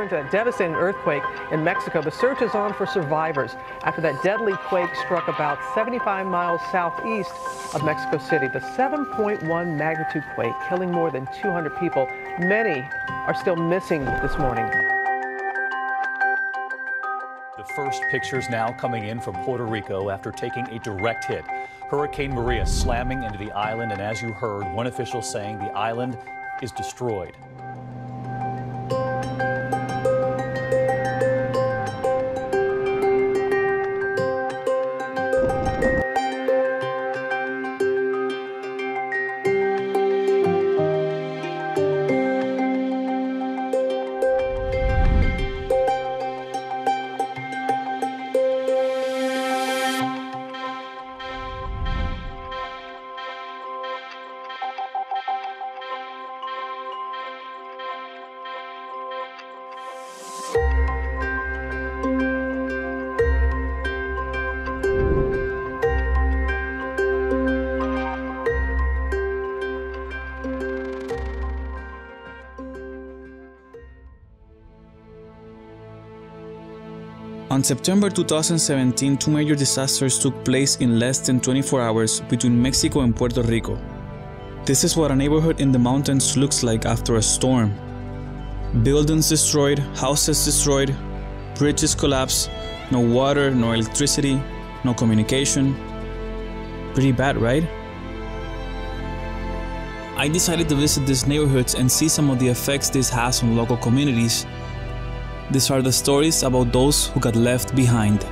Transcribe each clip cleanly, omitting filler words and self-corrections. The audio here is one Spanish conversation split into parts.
returned to that devastating earthquake in Mexico. The search is on for survivors after that deadly quake struck about 75 miles southeast of Mexico City. The 7.1 magnitude quake killing more than 200 people. Many are still missing this morning. The first pictures now coming in from Puerto Rico after taking a direct hit. Hurricane Maria slamming into the island, and as you heard, one official saying the island is destroyed. On September 2017, two major disasters took place in less than 24 hours between Mexico and Puerto Rico. This is what a neighborhood in the mountains looks like after a storm. Buildings destroyed, houses destroyed, bridges collapsed, no water, no electricity, no communication. Pretty bad, right? I decided to visit these neighborhoods and see some of the effects this has on local communities. These are the stories about those who got left behind.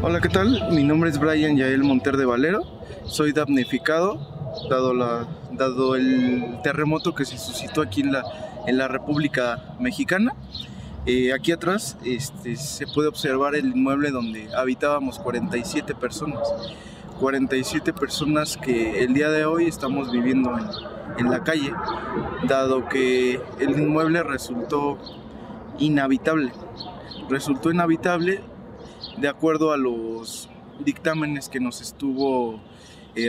Hola, ¿qué tal? Mi nombre es Brian Yael Monter de Valero. Soy damnificado, dado el terremoto que se suscitó aquí en la República Mexicana. Aquí atrás se puede observar el inmueble donde habitábamos 47 personas. 47 personas que el día de hoy estamos viviendo en la calle, dado que el inmueble resultó inhabitable. Resultó inhabitable de acuerdo a los dictámenes que nos estuvo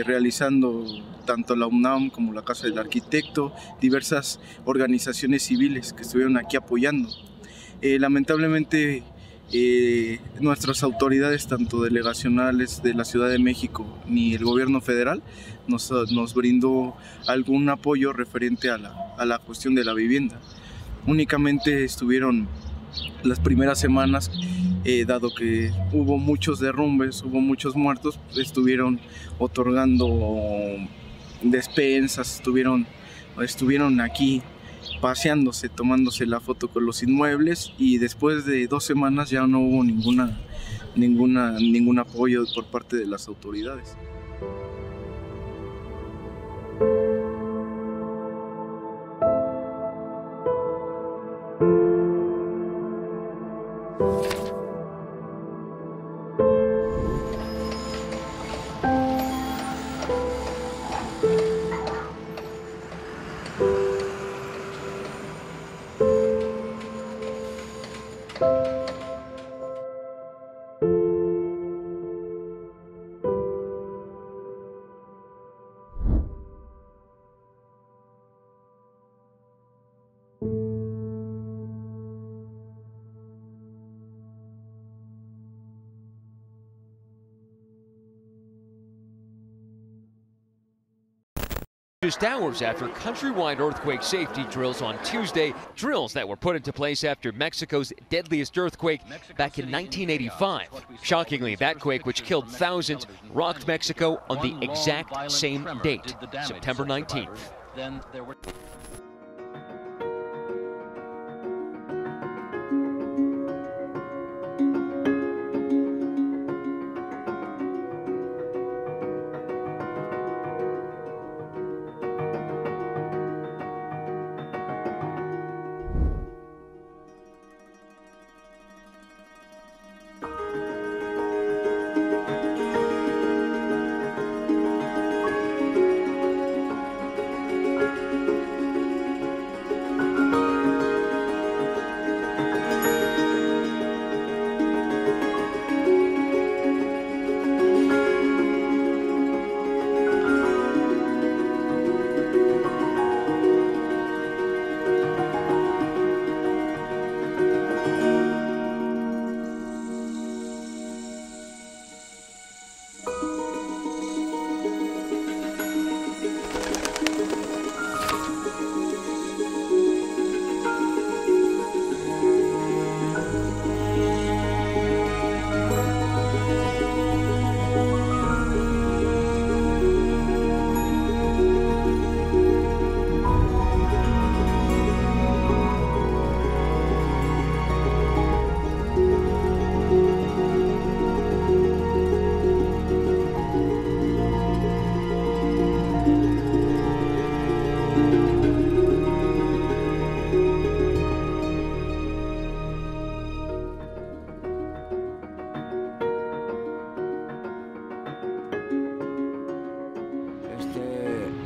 realizando tanto la UNAM como la Casa del Arquitecto, diversas organizaciones civiles que estuvieron aquí apoyando. Lamentablemente nuestras autoridades, tanto delegacionales de la Ciudad de México ni el gobierno federal, nos brindó algún apoyo referente a la cuestión de la vivienda. Únicamente estuvieron las primeras semanas, dado que hubo muchos derrumbes, hubo muchos muertos, estuvieron otorgando despensas, estuvieron aquí paseándose, tomándose la foto con los inmuebles, y después de 2 semanas ya no hubo ningún apoyo por parte de las autoridades. just hours after countrywide earthquake safety drills on Tuesday, drills that were put into place after Mexico's deadliest earthquake back in 1985. Shockingly, that quake, which killed thousands, rocked Mexico on the exact same date, September 19th.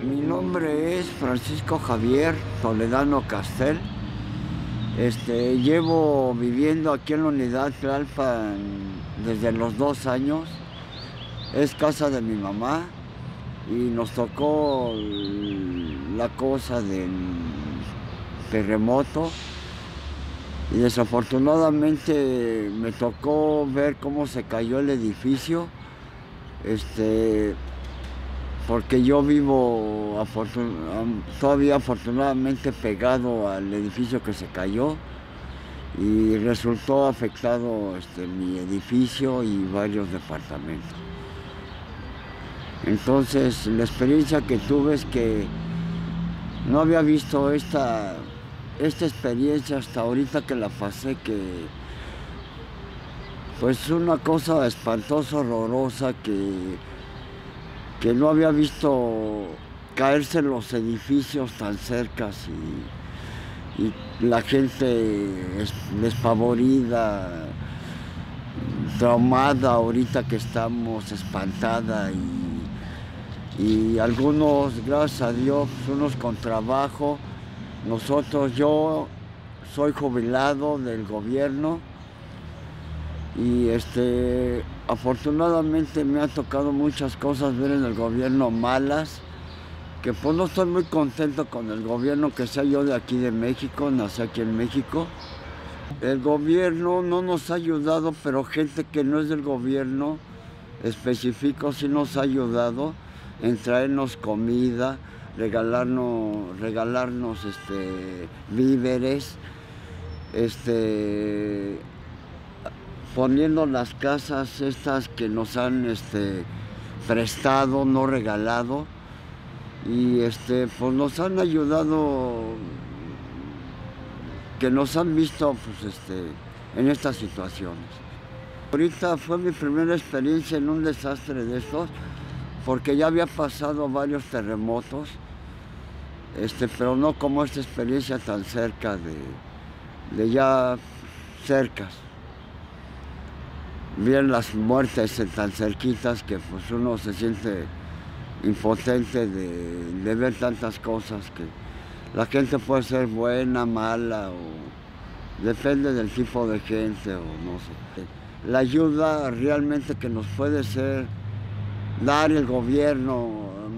Mi nombre es Francisco Javier Toledano Castel. Llevo viviendo aquí en la unidad Tlalpan desde los 2 años. Es casa de mi mamá y nos tocó la cosa del terremoto. Y desafortunadamente me tocó ver cómo se cayó el edificio. Porque yo vivo todavía afortunadamente pegado al edificio que se cayó y resultó afectado mi edificio y varios departamentos. Entonces la experiencia que tuve es que no había visto esta experiencia hasta ahorita que la pasé, que pues una cosa espantosa, horrorosa, que no había visto caerse los edificios tan cerca y la gente despavorida, traumada ahorita que estamos, espantada y algunos, gracias a Dios, unos con trabajo. Yo soy jubilado del gobierno y afortunadamente me ha tocado muchas cosas ver en el gobierno malas, que pues no estoy muy contento con el gobierno que sea yo de aquí de México, nací aquí en México. El gobierno no nos ha ayudado, pero gente que no es del gobierno específico sí nos ha ayudado en traernos comida, regalarnos víveres, poniendo las casas estas que nos han prestado, no regalado, y pues nos han ayudado, que nos han visto pues, en estas situaciones. Ahorita fue mi primera experiencia en un desastre de estos, porque ya había pasado varios terremotos, pero no como esta experiencia tan cerca de ya cercas. Bien las muertes tan cerquitas que pues uno se siente impotente de ver tantas cosas, que la gente puede ser buena, mala, o depende del tipo de gente, o no sé. La ayuda realmente que nos puede dar el gobierno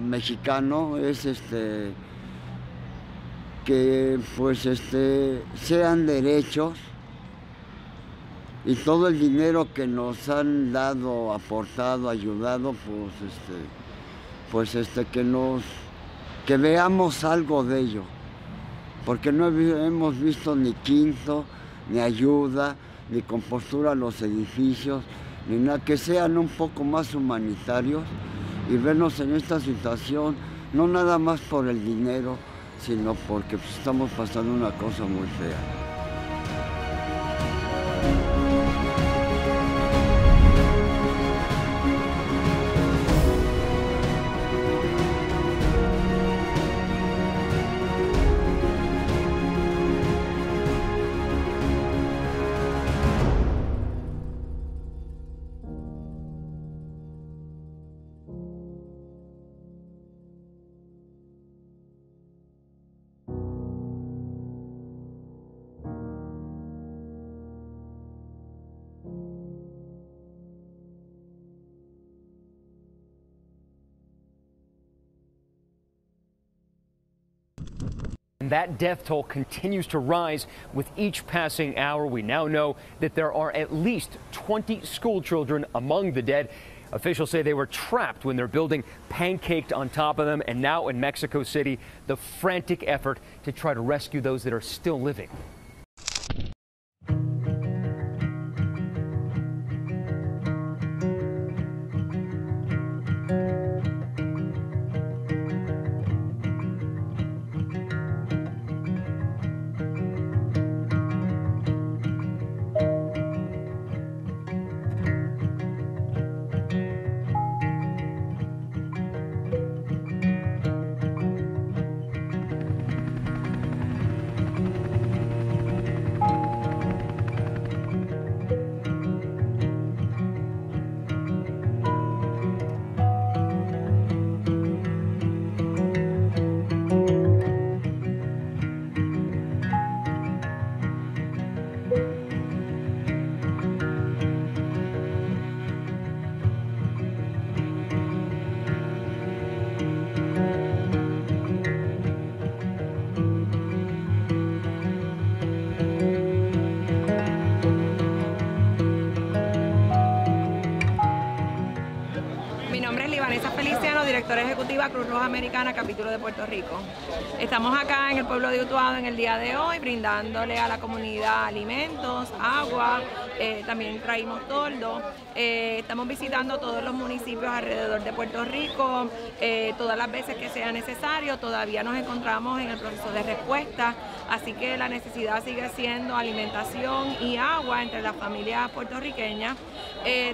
mexicano es que pues sean derechos, y todo el dinero que nos han dado, aportado, ayudado, pues que veamos algo de ello, porque no hemos visto ni quinto, ni ayuda, ni compostura a los edificios, ni nada, que sean un poco más humanitarios y vernos en esta situación, no nada más por el dinero, sino porque pues, estamos pasando una cosa muy fea. That death toll continues to rise with each passing hour. We now know that there are at least 20 school children among the dead. Officials say they were trapped when their building pancaked on top of them. And now in Mexico City, the frantic effort to try to rescue those that are still living. Directora Ejecutiva Cruz Roja Americana, Capítulo de Puerto Rico. Estamos acá en el pueblo de Utuado en el día de hoy, brindándole a la comunidad alimentos, agua, también traímos toldo. Estamos visitando todos los municipios alrededor de Puerto Rico, todas las veces que sea necesario. Todavía nos encontramos en el proceso de respuesta, así que la necesidad sigue siendo alimentación y agua entre las familias puertorriqueñas.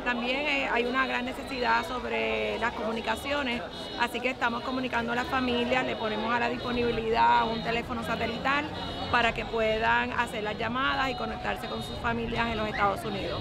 También hay una gran necesidad sobre las comunicaciones, así que estamos comunicando a las familias, le ponemos a la disponibilidad un teléfono satelital para que puedan hacer las llamadas y conectarse con sus familias en los Estados Unidos.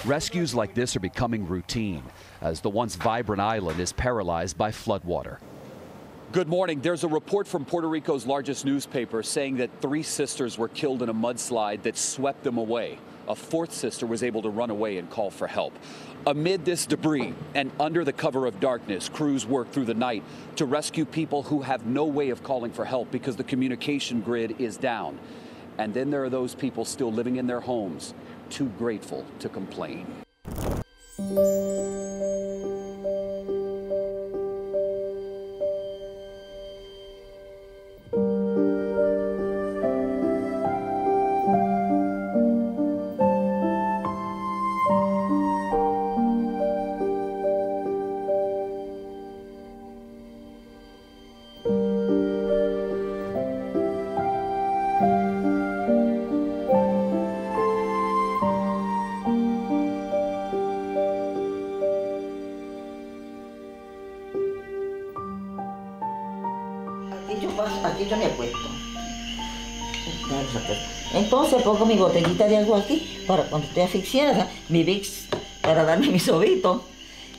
Rescues like this are becoming routine as the once vibrant island is paralyzed by floodwater. Good morning. There's a report from Puerto Rico's largest newspaper saying that 3 sisters were killed in a mudslide that swept them away. A 4th sister was able to run away and call for help. Amid this debris and under the cover of darkness, crews work through the night to rescue people who have no way of calling for help because the communication grid is down. And then there are those people still living in their homes, too grateful to complain. aquí yo me acuesto. Entonces pongo mi botellita de agua aquí para cuando esté asfixiada, mi Vicks para darme mi sobito.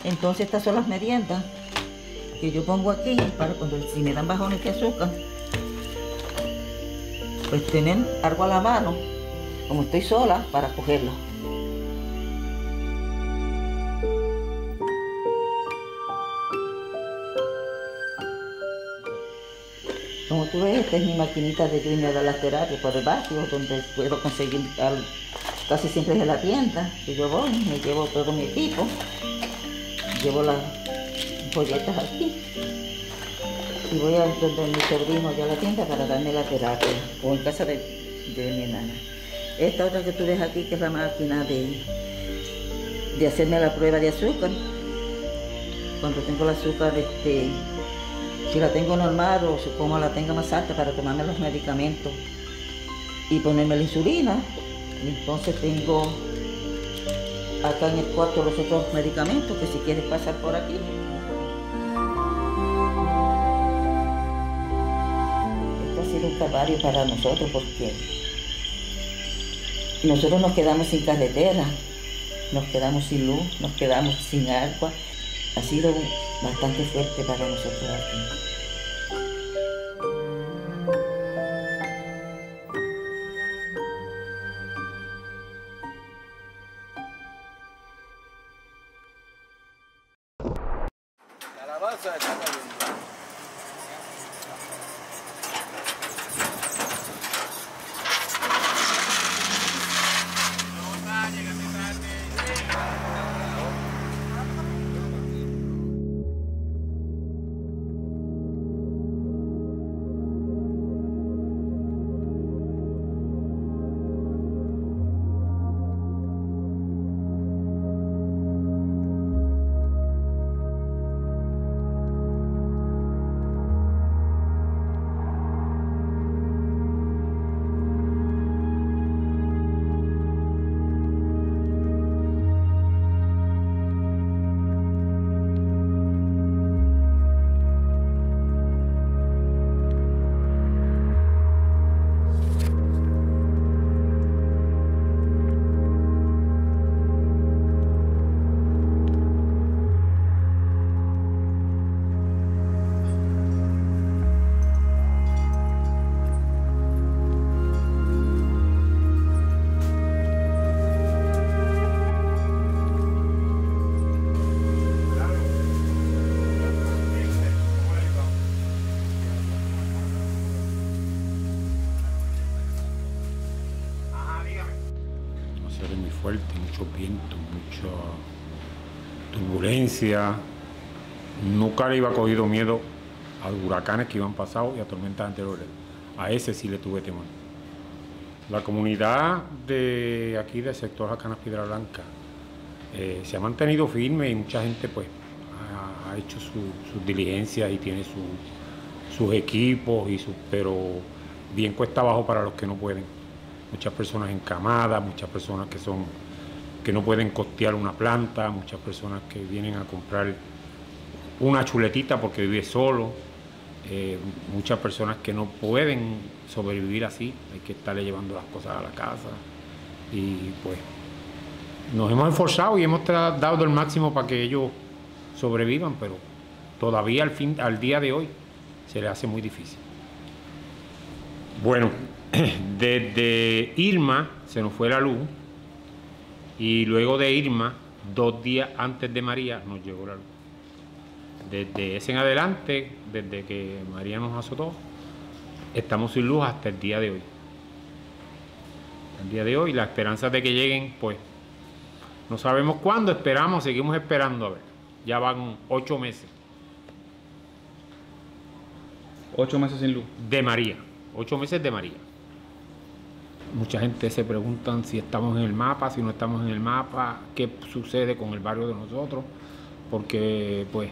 Entonces estas son las meriendas que yo pongo aquí para cuando si me dan bajones de azúcar, pues tener algo a la mano, como estoy sola, para cogerlo. Como tú ves, esta es mi maquinita de irme a dar las terapias por el barrio, donde puedo conseguir casi siempre es de la tienda, que yo voy, me llevo todo mi equipo, llevo las folletas aquí y voy a donde mi sobrino allá a la tienda para darme la terapia, o en casa de mi enana. Esta otra que tú ves aquí, que es la máquina de hacerme la prueba de azúcar, cuando tengo el azúcar, si la tengo normal o como la tenga más alta para tomarme los medicamentos y ponerme la insulina. Entonces tengo acá en el cuarto los otros medicamentos que si quieres pasar por aquí. Esto ha sido un calvario para nosotros porque nosotros nos quedamos sin carretera, nos quedamos sin luz, nos quedamos sin agua. Ha sido bastante fuerte para nosotros aquí. Mucho viento, mucha turbulencia. Nunca le iba cogido miedo a los huracanes que iban pasados y a tormentas anteriores. A ese sí le tuve temor. La comunidad de aquí del sector Jacanas Piedra Blanca se ha mantenido firme y mucha gente pues ha hecho sus diligencias y tiene sus equipos, pero bien cuesta abajo para los que no pueden. Muchas personas encamadas, muchas personas que no pueden costear una planta, muchas personas que vienen a comprar una chuletita porque vive solo, muchas personas que no pueden sobrevivir así, hay que estarle llevando las cosas a la casa y pues nos hemos esforzado y hemos dado el máximo para que ellos sobrevivan, pero todavía al día de hoy se les hace muy difícil. Bueno, desde Irma se nos fue la luz y luego de Irma, 2 días antes de María, nos llegó la luz. Desde ese en adelante, desde que María nos azotó, estamos sin luz hasta el día de hoy. El día de hoy, la esperanza de que lleguen, pues, no sabemos cuándo, esperamos, seguimos esperando, a ver. Ya van 8 meses. 8 meses sin luz. De María, 8 meses de María. Mucha gente se preguntan si estamos en el mapa, si no estamos en el mapa, qué sucede con el barrio de nosotros, porque pues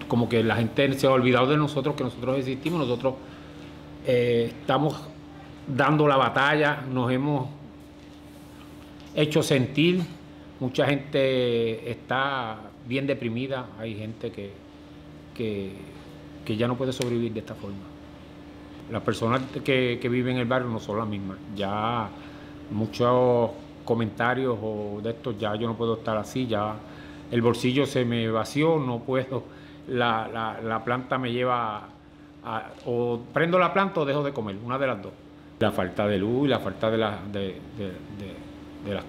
como que la gente se ha olvidado de nosotros, que nosotros existimos, nosotros estamos dando la batalla, nos hemos hecho sentir, mucha gente está bien deprimida, hay gente que ya no puede sobrevivir de esta forma. Las personas que viven en el barrio no son las mismas. Ya muchos comentarios o de estos, ya yo no puedo estar así, ya el bolsillo se me vació, no puedo, la planta me lleva o prendo la planta o dejo de comer, una de las dos. La falta de luz y la falta de las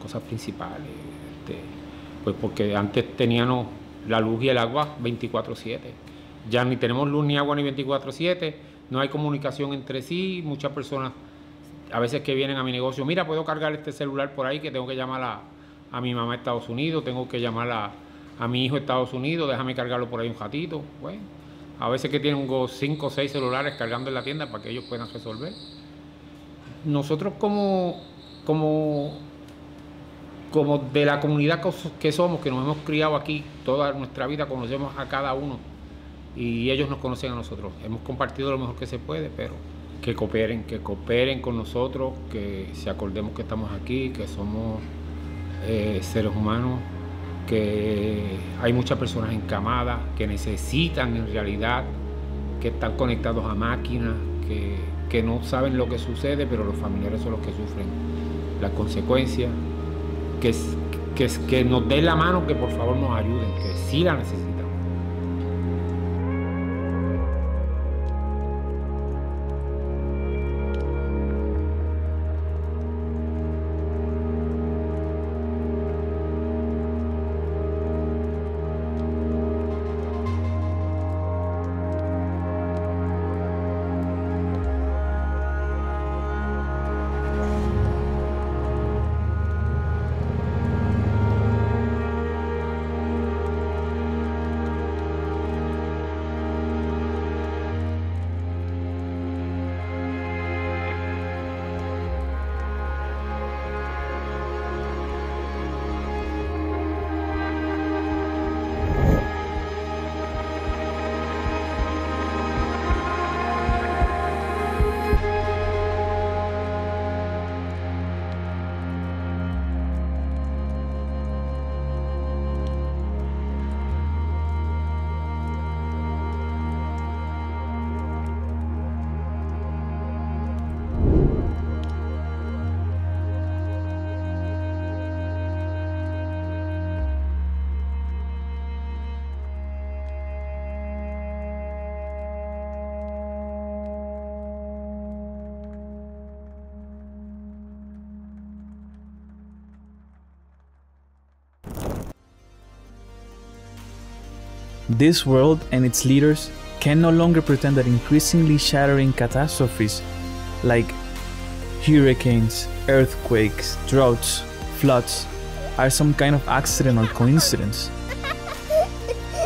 cosas principales, pues porque antes teníamos la luz y el agua 24/7, ya ni tenemos luz ni agua ni 24/7, no hay comunicación entre sí, muchas personas a veces que vienen a mi negocio, mira, puedo cargar este celular por ahí que tengo que llamar a mi mamá a Estados Unidos, tengo que llamar a mi hijo a Estados Unidos, déjame cargarlo por ahí un ratito. Bueno, a veces que tienen 5 o 6 celulares cargando en la tienda para que ellos puedan resolver. Nosotros como de la comunidad que somos, que nos hemos criado aquí toda nuestra vida, conocemos a cada uno y ellos nos conocen a nosotros. Hemos compartido lo mejor que se puede, pero que cooperen con nosotros, que se acordemos que estamos aquí, que somos seres humanos, que hay muchas personas encamadas, que necesitan en realidad, que están conectados a máquinas, que no saben lo que sucede, pero los familiares son los que sufren las consecuencias, que nos den la mano, que por favor nos ayuden, que sí la necesitamos. This world and its leaders can no longer pretend that increasingly shattering catastrophes like hurricanes, earthquakes, droughts, floods are some kind of accident or coincidence.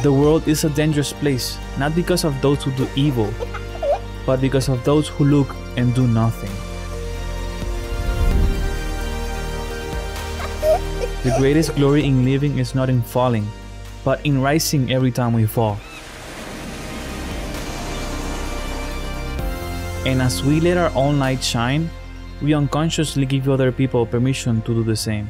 The world is a dangerous place, not because of those who do evil, but because of those who look and do nothing. The greatest glory in living is not in falling, but in rising every time we fall. And as we let our own light shine, we unconsciously give other people permission to do the same.